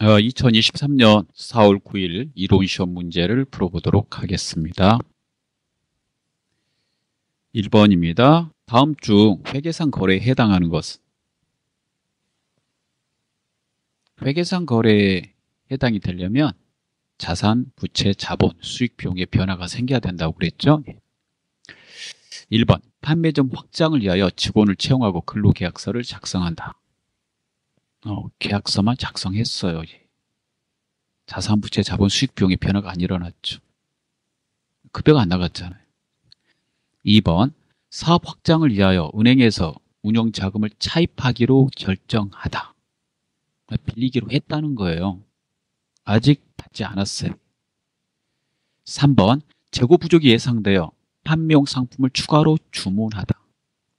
2023년 4월 9일 이론시험 문제를 풀어보도록 하겠습니다. 1번입니다. 다음 중 회계상 거래에 해당하는 것은? 회계상 거래에 해당이 되려면 자산, 부채, 자본, 수익, 비용의 변화가 생겨야 된다고 그랬죠? 1번, 판매점 확장을 위하여 직원을 채용하고 근로계약서를 작성한다. 계약서만 작성했어요. 자산, 부채, 자본, 수익, 비용의 변화가 안 일어났죠. 급여가 안 나갔잖아요. 2번, 사업 확장을 위하여 은행에서 운용자금을 차입하기로 결정하다. 빌리기로 했다는 거예요. 아직 받지 않았어요. 3번, 재고 부족이 예상되어 판매용 상품을 추가로 주문하다.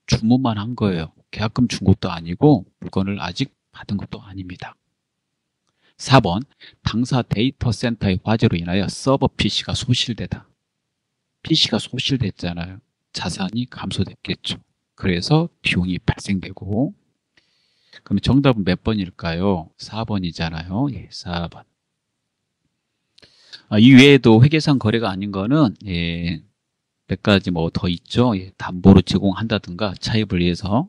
주문만 한 거예요. 계약금 준 것도 아니고 물건을 아직 받은 것도 아닙니다. 4번, 당사 데이터 센터의 화재로 인하여 서버 PC가 소실되다. PC가 소실됐잖아요. 자산이 감소됐겠죠. 그래서 비용이 발생되고. 그럼 정답은 몇 번일까요? 4번이잖아요. 예, 4번. 이 외에도 회계상 거래가 아닌 거는 몇 가지 뭐 더 있죠. 담보로 제공한다든가 차입을 위해서.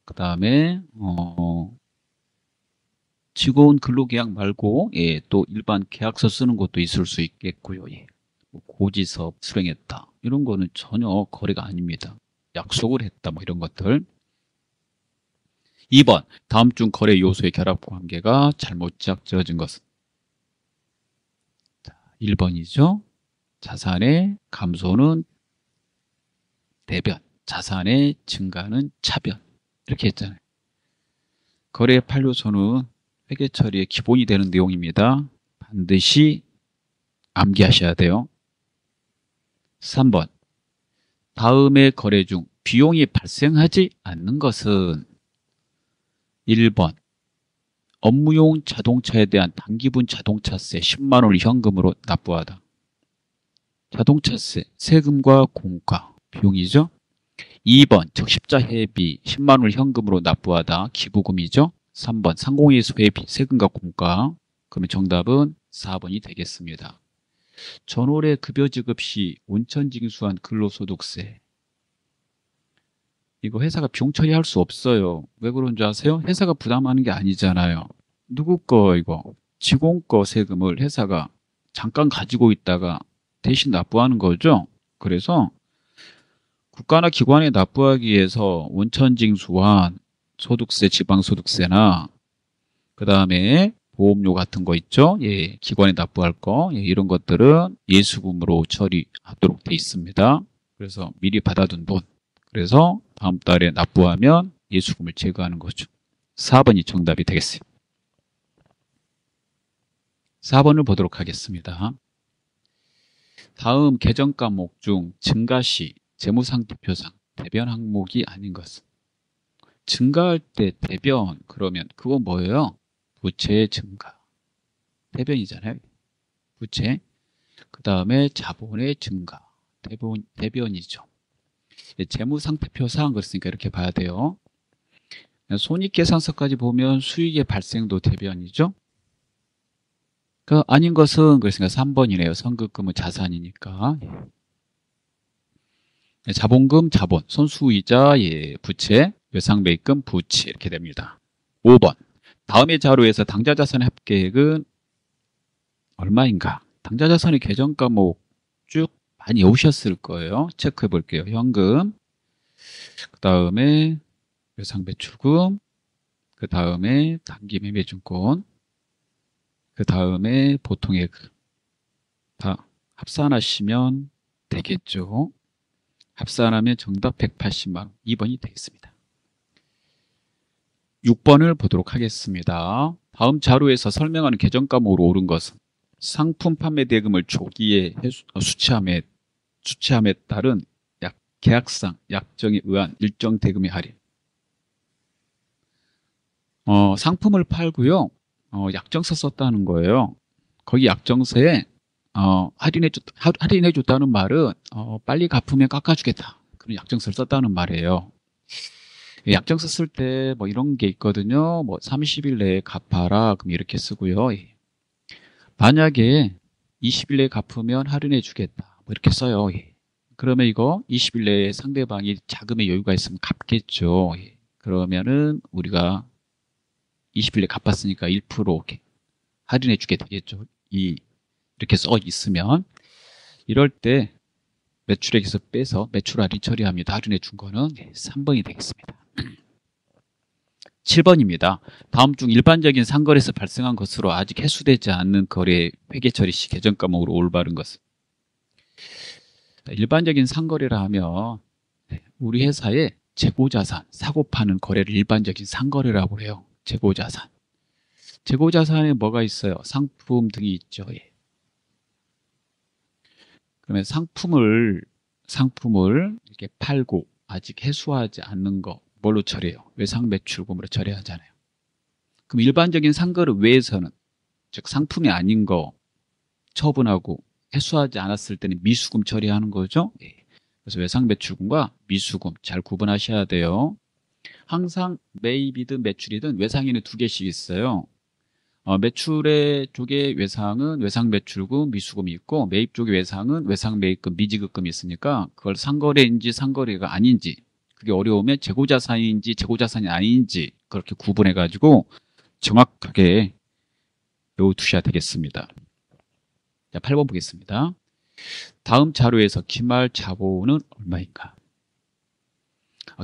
그 다음에 직원 근로계약 말고 또 일반 계약서 쓰는 것도 있을 수 있겠고요. 뭐 고지서 수령했다. 이런 거는 전혀 거래가 아닙니다. 약속을 했다. 뭐 이런 것들. 2번, 다음 중 거래 요소의 결합관계가 잘못 지어진 것은? 1번이죠. 자산의 감소는 대변, 자산의 증가는 차변. 이렇게 했잖아요. 거래 8요소는 회계 처리의 기본이 되는 내용입니다. 반드시 암기하셔야 돼요. 3번, 다음의 거래 중 비용이 발생하지 않는 것은? 1번, 업무용 자동차에 대한 단기분 자동차세 10만 원을 현금으로 납부하다. 자동차세, 세금과 공과, 비용이죠. 2번, 적십자 회비 10만 원을 현금으로 납부하다. 기부금이죠. 3번, 상공회수 회비, 세금과 공과. 그러면 정답은 4번이 되겠습니다. 전월에 급여 지급 시 온천 징수한 근로소득세. 이거 회사가 비용 처리할 수 없어요. 왜 그런 줄 아세요? 회사가 부담하는 게 아니잖아요. 누구 거 이거 직원 거 세금을 회사가 잠깐 가지고 있다가 대신 납부하는 거죠. 그래서 국가나 기관에 납부하기 위해서 온천징수한 소득세, 지방소득세나 그 다음에 보험료 같은 거 있죠. 기관에 납부할 거 이런 것들은 예수금으로 처리하도록 돼 있습니다. 그래서 미리 받아둔 돈. 그래서 다음 달에 납부하면 예수금을 제거하는 거죠. 4번이 정답이 되겠어요. 4번을 보도록 하겠습니다. 다음 계정 과목 중 증가시 재무상태표상 대변 항목이 아닌 것은? 증가할 때 대변 그러면 그거 뭐예요? 부채의 증가. 대변이잖아요. 부채. 그 다음에 자본의 증가. 대변이죠. 재무상태표상 그랬으니까 이렇게 봐야 돼요. 손익계산서까지 보면 수익의 발생도 대변이죠. 그 아닌 것은 그랬으니까 3번이네요. 선급금은 자산이니까. 자본금, 자본, 손수이자, 부채, 외상매입금, 부채 이렇게 됩니다. 5번, 다음의 자료에서 당좌자산의 합계액은 얼마인가? 당좌자산의 계정 과목 쭉 많이 오셨을 거예요. 체크해 볼게요. 현금, 그 다음에 외상배출금, 그 다음에 단기매매증권, 그 다음에 보통예금. 다 합산하시면 되겠죠. 합산하면 정답 180만 원. 2번이 되겠습니다. 6번을 보도록 하겠습니다. 다음 자료에서 설명하는 계정 과목으로 옳은 것은? 상품 판매 대금을 조기에 수취함에 따른 계약상 약정에 의한 일정 대금의 할인. 상품을 팔고요. 약정서 썼다는 거예요. 거기 약정서에 할인해 줬다는 말은 빨리 갚으면 깎아주겠다. 그런 약정서를 썼다는 말이에요. 약정서 쓸 때 뭐 이런 게 있거든요. 뭐 30일 내에 갚아라. 그럼 이렇게 쓰고요. 만약에 20일 내에 갚으면 할인해 주겠다. 뭐 이렇게 써요. 예. 그러면 이거 20일 내에 상대방이 자금의 여유가 있으면 갚겠죠. 예. 그러면은 우리가 20일 내에 갚았으니까 1% 이렇게 할인해 주게 되겠죠. 이렇게 써 있으면 이럴 때 매출액에서 빼서 매출 할인 처리합니다. 할인해 준 거는 3번이 되겠습니다. 7번입니다. 다음 중 일반적인 상거래에서 발생한 것으로 아직 해소되지 않는 거래 회계 처리 시 계정 과목으로 올바른 것은? 일반적인 상거래라 하면 우리 회사의 재고자산, 사고 파는 거래를 일반적인 상거래라고 해요. 재고자산. 재고자산에 뭐가 있어요? 상품 등이 있죠. 예. 그러면 상품을 이렇게 팔고 아직 해소하지 않는 거 뭘로 처리해요? 외상매출금으로 처리하잖아요. 그럼 일반적인 상거래 외에서는, 즉 상품이 아닌 거 처분하고 해소하지 않았을 때는 미수금 처리하는 거죠. 예. 그래서 외상매출금과 미수금 잘 구분하셔야 돼요. 항상 매입이든 매출이든 외상에는 두 개씩 있어요. 매출의 쪽의 외상은 외상매출금, 미수금이 있고 매입 쪽의 외상은 외상매입금, 미지급금이 있으니까 그걸 상거래인지 상거래가 아닌지, 그게 어려우면 재고자산인지 재고자산이 아닌지 그렇게 구분해가지고 정확하게 외워두셔야 되겠습니다. 자, 8번 보겠습니다. 다음 자료에서 기말자본은 얼마인가?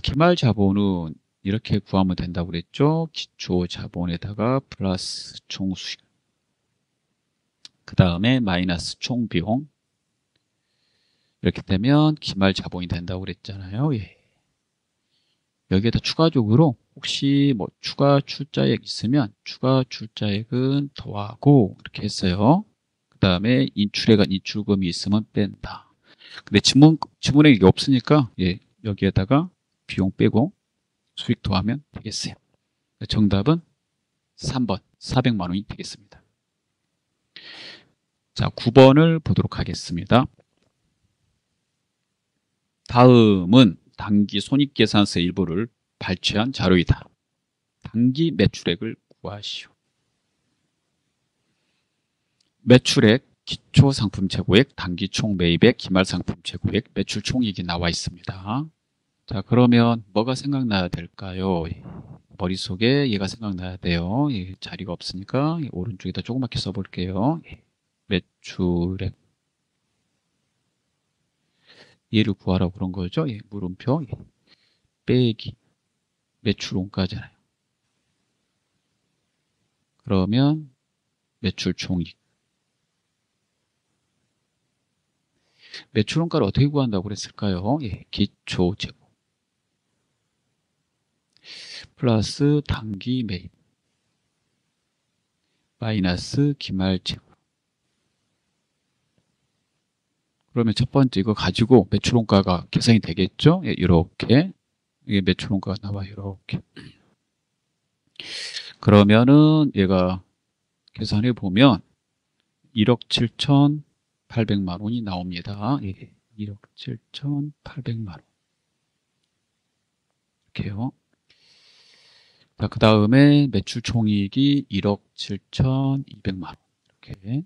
기말자본은 이렇게 구하면 된다고 그랬죠. 기초자본에다가 플러스 총수익, 그 다음에 마이너스 총비용, 이렇게 되면 기말자본이 된다고 그랬잖아요. 예. 여기에다 추가적으로 혹시 뭐 추가 출자액 있으면 추가 출자액은 더하고 이렇게 했어요. 그 다음에 인출액은 인출금이 있으면 뺀다. 근데 지문에 이게 없으니까 예, 여기에다가 비용 빼고 수익 더하면 되겠어요. 정답은 3번 400만 원이 되겠습니다. 자, 9번을 보도록 하겠습니다. 다음은 당기 손익계산서 일부를 발췌한 자료이다. 당기 매출액을 구하시오. 매출액, 기초상품 재고액, 당기 총매입액, 기말상품 재고액, 매출 총이익이 나와 있습니다. 자, 그러면 뭐가 생각나야 될까요? 머릿속에 얘가 생각나야 돼요. 자리가 없으니까 오른쪽에다 조그맣게 써볼게요. 매출액. 얘를 구하라고 그런 거죠. 물음표. 빼기. 매출원가잖아요. 그러면 매출 총이익. 매출원가를 어떻게 구한다고 그랬을까요? 기초 재고. 플러스 당기 매입. 마이너스 기말 재고. 그러면 첫 번째 이거 가지고 매출원가가 계산이 되겠죠? 이렇게. 이게 매출원가가 나와요. 이렇게. 그러면은 얘가 계산해 보면 1억 7,800만 원이 나옵니다. 1억 7,800만 원. 이렇게요. 자, 그 다음에 매출 총이익이 1억 7,200만 원. 이렇게.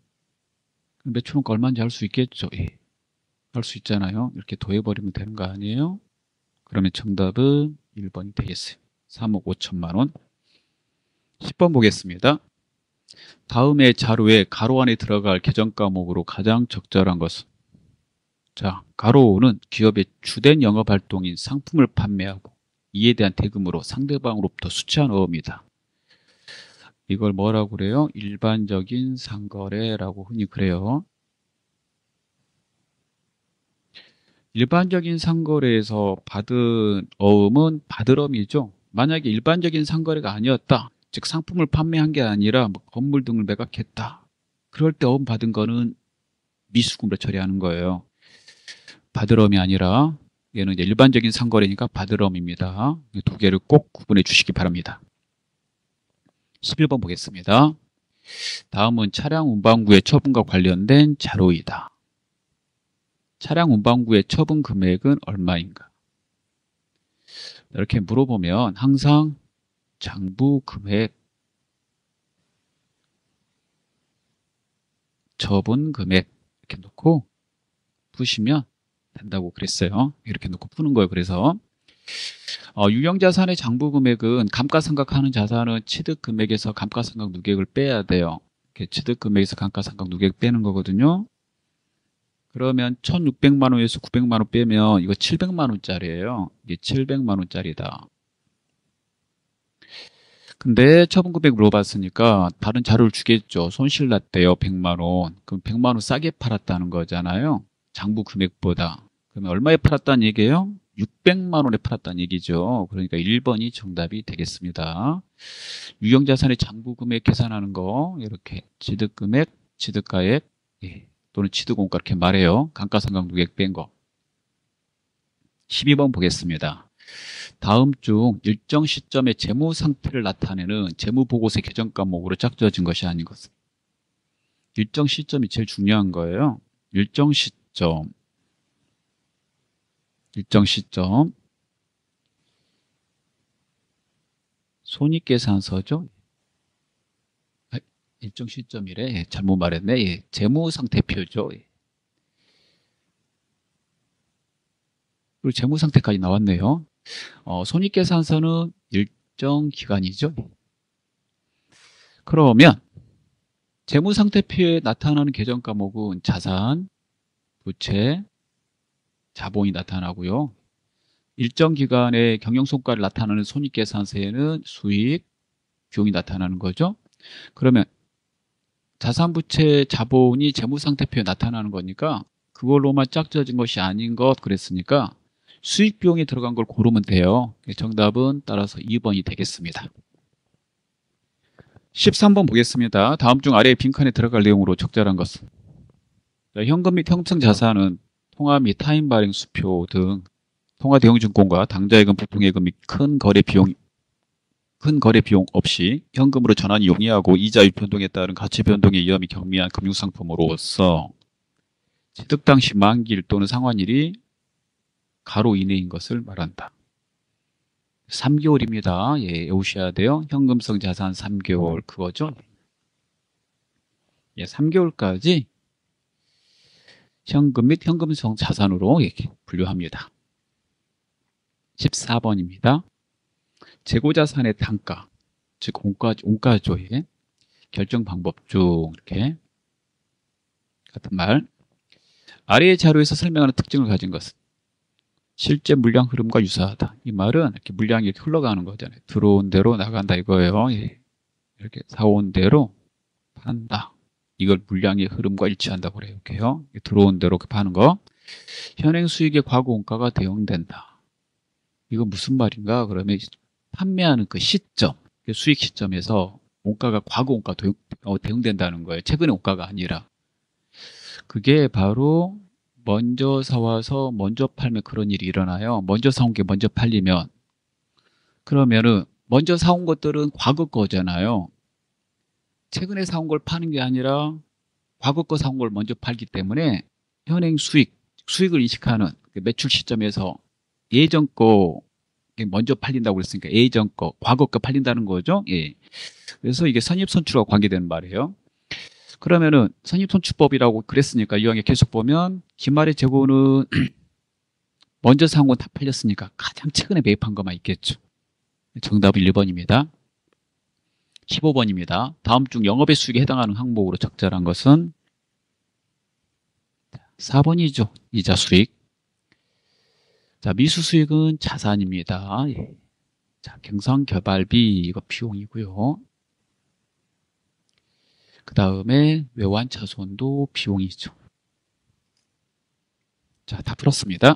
매출원가 얼마인지 알 수 있겠죠? 할 수 있잖아요. 이렇게 더해버리면 되는 거 아니에요? 그러면 정답은 1번이 되겠어요. 3억 5천만 원. 10번 보겠습니다. 다음의 자료에 가로 안에 들어갈 계정 과목으로 가장 적절한 것은? 자, 가로는 기업의 주된 영업활동인 상품을 판매하고 이에 대한 대금으로 상대방으로부터 수취한 어음이다. 이걸 뭐라고 그래요? 일반적인 상거래라고 흔히 그래요. 일반적인 상거래에서 받은 어음은 받을어음이죠. 만약에 일반적인 상거래가 아니었다, 즉 상품을 판매한 게 아니라 뭐 건물 등을 매각했다, 그럴 때 어음 받은 거는 미수금으로 처리하는 거예요. 받을어음이 아니라 얘는 이제 일반적인 상거래니까 받을어음입니다. 이 두 개를 꼭 구분해 주시기 바랍니다. 11번 보겠습니다. 다음은 차량 운반구의 처분과 관련된 자료이다. 차량 운반구의 처분 금액은 얼마인가? 이렇게 물어보면 항상 장부 금액, 처분 금액 이렇게 놓고 푸시면 된다고 그랬어요. 이렇게 놓고 푸는 거예요. 그래서 유형자산의 장부 금액은 감가상각하는 자산은 취득 금액에서 감가상각 누객을 빼야 돼요. 이렇게 취득 금액에서 감가상각 누객 빼는 거거든요. 그러면 1,600만 원에서 900만 원 빼면 이거 700만 원짜리예요. 이게 700만 원짜리다. 근데 처분 금액 물어봤으니까 다른 자료를 주겠죠. 손실 났대요. 100만 원. 그럼 100만 원 싸게 팔았다는 거잖아요. 장부 금액보다. 그러면 얼마에 팔았다는 얘기예요? 600만 원에 팔았다는 얘기죠. 그러니까 1번이 정답이 되겠습니다. 유형자산의 장부 금액 계산하는 거 이렇게 취득금액, 취득가액 또는 취득원가 이렇게 말해요. 감가상각 누객 뺀 거. 12번 보겠습니다. 다음 중 일정 시점의 재무 상태를 나타내는 재무보고서의 계정 과목으로 짝져진 것이 아닌 것은. 일정 시점이 제일 중요한 거예요. 일정 시점. 손익계산서죠. 일정 시점이래. 잘못 말했네. 재무상태표죠. 그리고 재무상태까지 나왔네요. 손익계산서는 일정 기간이죠. 그러면 재무상태표에 나타나는 계정 과목은 자산, 부채, 자본이 나타나고요. 일정 기간의 경영성과를 나타나는 손익계산서에는 수익, 비용이 나타나는 거죠. 그러면 자산, 부채, 자본이 재무상태표에 나타나는 거니까 그걸로만 짝져진 것이 아닌 것 그랬으니까 수익, 비용이 들어간 걸 고르면 돼요. 정답은 따라서 2번이 되겠습니다. 13번 보겠습니다. 다음 중 아래의 빈칸에 들어갈 내용으로 적절한 것은. 현금 및 형성 자산은 통화 및 타인 발행 수표 등 통화 대형 증권과 당좌예금, 부통예금 및 큰 거래 비용 없이 현금으로 전환이 용이하고 이자율 변동에 따른 가치 변동의 위험이 경미한 금융상품으로서 취득 당시 만기일 또는 상환일이 가로 이내인 것을 말한다. 3개월입니다. 외우셔야 돼요. 현금성 자산 3개월 그거죠. 3개월까지 현금 및 현금성 자산으로 이렇게 분류합니다. 14번입니다. 재고자산의 단가, 즉 원가죠. 결정 방법 중 이렇게 같은 말. 아래의 자료에서 설명하는 특징을 가진 것은 실제 물량 흐름과 유사하다. 이 말은 이렇게 물량이 이렇게 흘러가는 거잖아요. 들어온 대로 나간다 이거예요. 이렇게 사온 대로 판다. 이걸 물량의 흐름과 일치한다고 그래요. 이렇게요. 들어온 대로 파는 거. 현행 수익의 과거 원가가 대응된다. 이거 무슨 말인가? 그러면 판매하는 그 시점, 수익 시점에서 원가가 과거 원가 대응된다는 거예요. 최근의 원가가 아니라. 그게 바로 먼저 사와서 먼저 팔면 그런 일이 일어나요. 먼저 사온 게 먼저 팔리면. 그러면은 먼저 사온 것들은 과거 거잖아요. 최근에 사온 걸 파는 게 아니라 과거 거 사온 걸 먼저 팔기 때문에 현행 수익을 인식하는 매출 시점에서 예전 거 먼저 팔린다고 그랬으니까 예전 거, 과거 거 팔린다는 거죠. 그래서 이게 선입선출과 관계되는 말이에요. 그러면은 선입선출법이라고 그랬으니까 이왕에 계속 보면 기말의 재고는 먼저 사온 건 다 팔렸으니까 가장 최근에 매입한 것만 있겠죠. 정답은 1번입니다. 15번입니다. 다음 중 영업의 수익에 해당하는 항목으로 적절한 것은 4번이죠. 이자 수익. 자, 미수 수익은 자산입니다. 자, 경상개발비 이거 비용이고요. 그 다음에 외환자손도 비용이죠. 자, 다 풀었습니다.